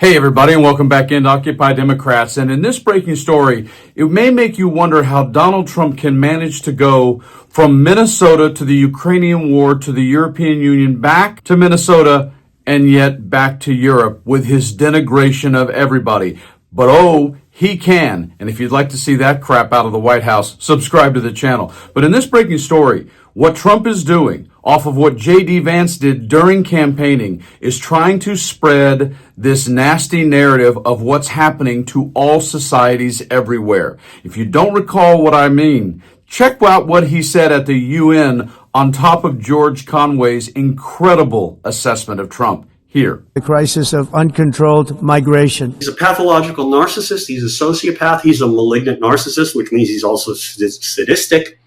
Hey everybody, and welcome back into Occupy Democrats. And in this breaking story, it may make you wonder how Donald Trump can manage to go from Minnesota to the Ukrainian war to the European Union, back to Minnesota, and yet back to Europe with his denigration of everybody. But oh, he can. And if you'd like to see that crap out of the White House, subscribe to the channel. But in this breaking story, what Trump is doing, off of what J.D. Vance did during campaigning, is trying to spread this nasty narrative of what's happening to all societies everywhere. If you don't recall what I mean, check out what he said at the UN on top of George Conway's incredible assessment of Trump. Here. The crisis of uncontrolled migration. He's a pathological narcissist. He's a sociopath. He's a malignant narcissist, which means he's also sadistic.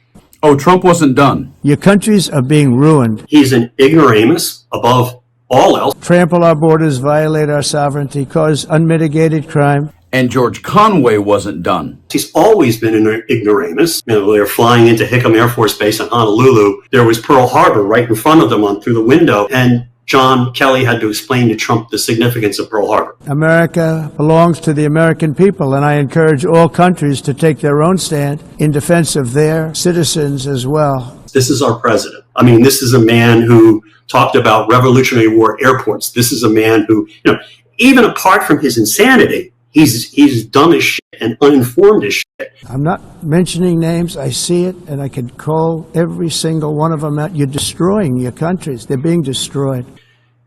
Oh, Trump wasn't done. Your countries are being ruined. He's an ignoramus above all else. Trample our borders, violate our sovereignty, cause unmitigated crime. And George Conway wasn't done. He's always been an ignoramus. You know, they were flying into Hickam Air Force Base in Honolulu. There was Pearl Harbor right in front of them through the window. And John Kelly had to explain to Trump the significance of Pearl Harbor. America belongs to the American people, and I encourage all countries to take their own stand in defense of their citizens as well. This is our president. I mean, this is a man who talked about Revolutionary War airports. This is a man who, even apart from his insanity, he's dumb as shit and uninformed as shit. I'm not mentioning names. I see it, and I can call every single one of them out. You're destroying your countries. They're being destroyed.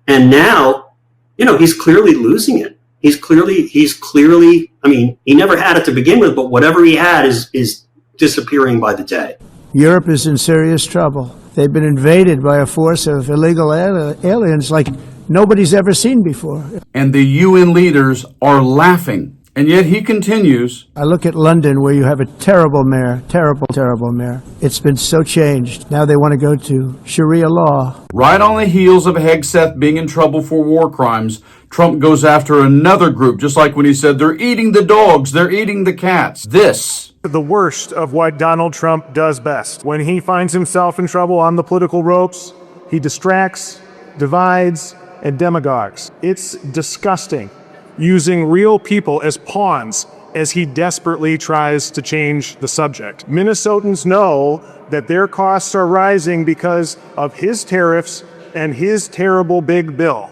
And now, he's clearly losing it. He's clearly, I mean, he never had it to begin with, but whatever he had is disappearing by the day. Europe is in serious trouble. They've been invaded by a force of illegal aliens like nobody's ever seen before. And the UN leaders are laughing. And yet he continues. I look at London, where you have a terrible mayor, terrible mayor. It's been so changed. Now they want to go to Sharia law. Right on the heels of Hegseth being in trouble for war crimes, Trump goes after another group, just like when he said, they're eating the dogs, they're eating the cats. This. The worst of what Donald Trump does best. When he finds himself in trouble on the political ropes, he distracts, divides, and demagogues. It's disgusting, using real people as pawns as he desperately tries to change the subject. Minnesotans know that their costs are rising because of his tariffs and his terrible big bill.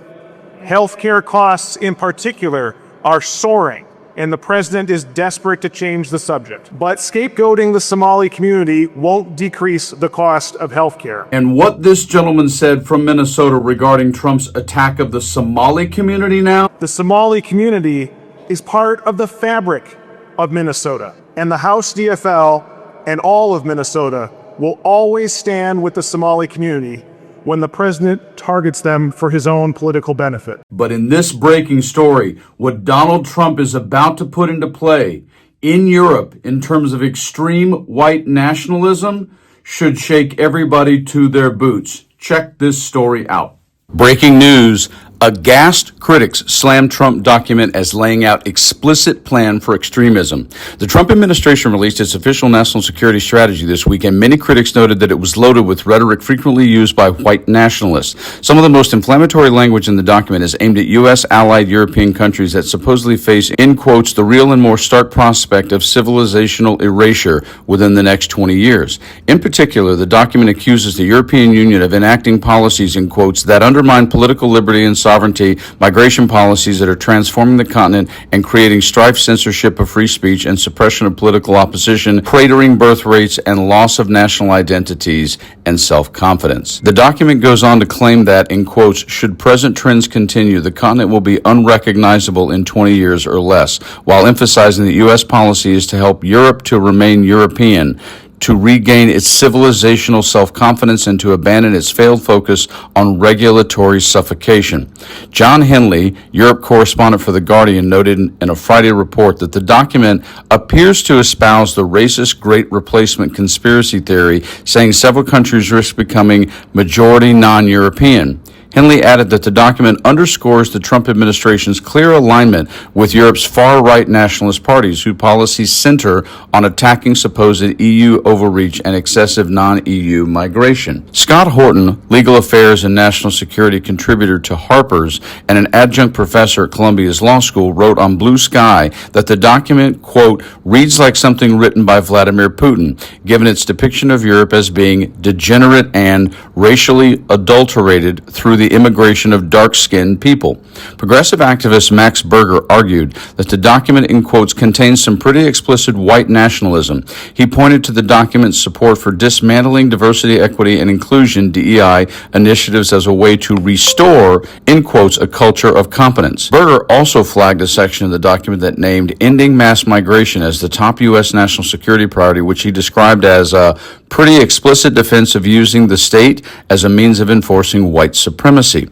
Healthcare costs in particular are soaring, and the president is desperate to change the subject. But scapegoating the Somali community won't decrease the cost of healthcare. And what this gentleman said from Minnesota regarding Trump's attack of the Somali community now? The Somali community is part of the fabric of Minnesota, and the House DFL and all of Minnesota will always stand with the Somali community when the president targets them for his own political benefit. But in this breaking story, what Donald Trump is about to put into play in Europe in terms of extreme white nationalism should shake everybody to their boots. Check this story out. Breaking news. Aghast critics slammed Trump document as laying out explicit plan for extremism. The Trump administration released its official national security strategy this week, and many critics noted that it was loaded with rhetoric frequently used by white nationalists. Some of the most inflammatory language in the document is aimed at U.S. allied European countries that supposedly face, in quotes, the real and more stark prospect of civilizational erasure within the next 20 years. In particular, the document accuses the European Union of enacting policies, in quotes, that undermine political liberty and sovereignty, migration policies that are transforming the continent and creating strife, censorship of free speech, and suppression of political opposition, cratering birth rates, and loss of national identities and self-confidence. The document goes on to claim that, in quotes, should present trends continue, the continent will be unrecognizable in 20 years or less, while emphasizing that U.S. policy is to help Europe to remain European, to regain its civilizational self-confidence, and to abandon its failed focus on regulatory suffocation. John Henley, Europe correspondent for The Guardian, noted in a Friday report that the document appears to espouse the racist Great Replacement conspiracy theory, saying several countries risk becoming majority non-European. Henley added that the document underscores the Trump administration's clear alignment with Europe's far-right nationalist parties, whose policies center on attacking supposed EU overreach and excessive non-EU migration. Scott Horton, legal affairs and national security contributor to Harper's and an adjunct professor at Columbia's Law School, wrote on Blue Sky that the document, quote, reads like something written by Vladimir Putin, given its depiction of Europe as being degenerate and racially adulterated through the immigration of dark-skinned people. Progressive activist Max Berger argued that the document, in quotes, contains some pretty explicit white nationalism. He pointed to the document's support for dismantling diversity, equity, and inclusion, DEI, initiatives as a way to restore, in quotes, a culture of competence. Berger also flagged a section of the document that named ending mass migration as the top U.S. national security priority, which he described as a pretty explicit defense of using the state as a means of enforcing white supremacy.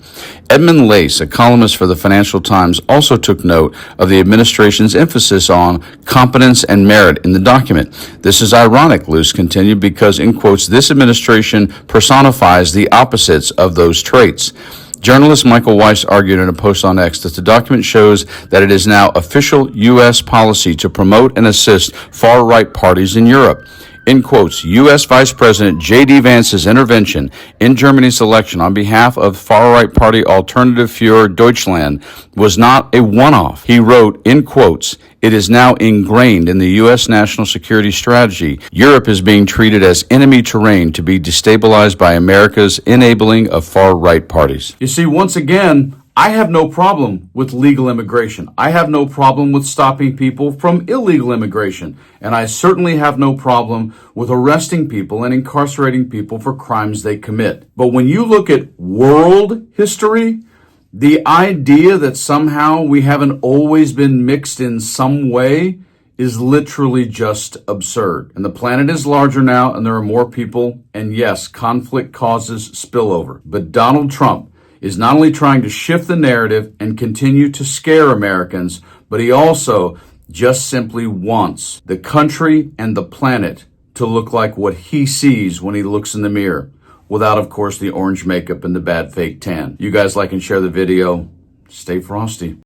Edmund Lace, a columnist for the Financial Times, also took note of the administration's emphasis on competence and merit in the document. This is ironic, Luce continued, because, in quotes, this administration personifies the opposites of those traits. Journalist Michael Weiss argued in a post on X that the document shows that it is now official U.S. policy to promote and assist far-right parties in Europe. In quotes, U.S. Vice President J.D. Vance's intervention in Germany's election on behalf of far-right party Alternative für Deutschland was not a one-off. He wrote, in quotes, it is now ingrained in the U.S. national security strategy. Europe is being treated as enemy terrain to be destabilized by America's enabling of far-right parties. You see, once again, I have no problem with legal immigration. I have no problem with stopping people from illegal immigration. And I certainly have no problem with arresting people and incarcerating people for crimes they commit. But when you look at world history, the idea that somehow we haven't always been mixed in some way is literally just absurd. And the planet is larger now, and there are more people. And yes, conflict causes spillover. But Donald Trump is not only trying to shift the narrative and continue to scare Americans, but he also just simply wants the country and the planet to look like what he sees when he looks in the mirror, without, of course, the orange makeup and the bad fake tan. You guys like and share the video. Stay frosty.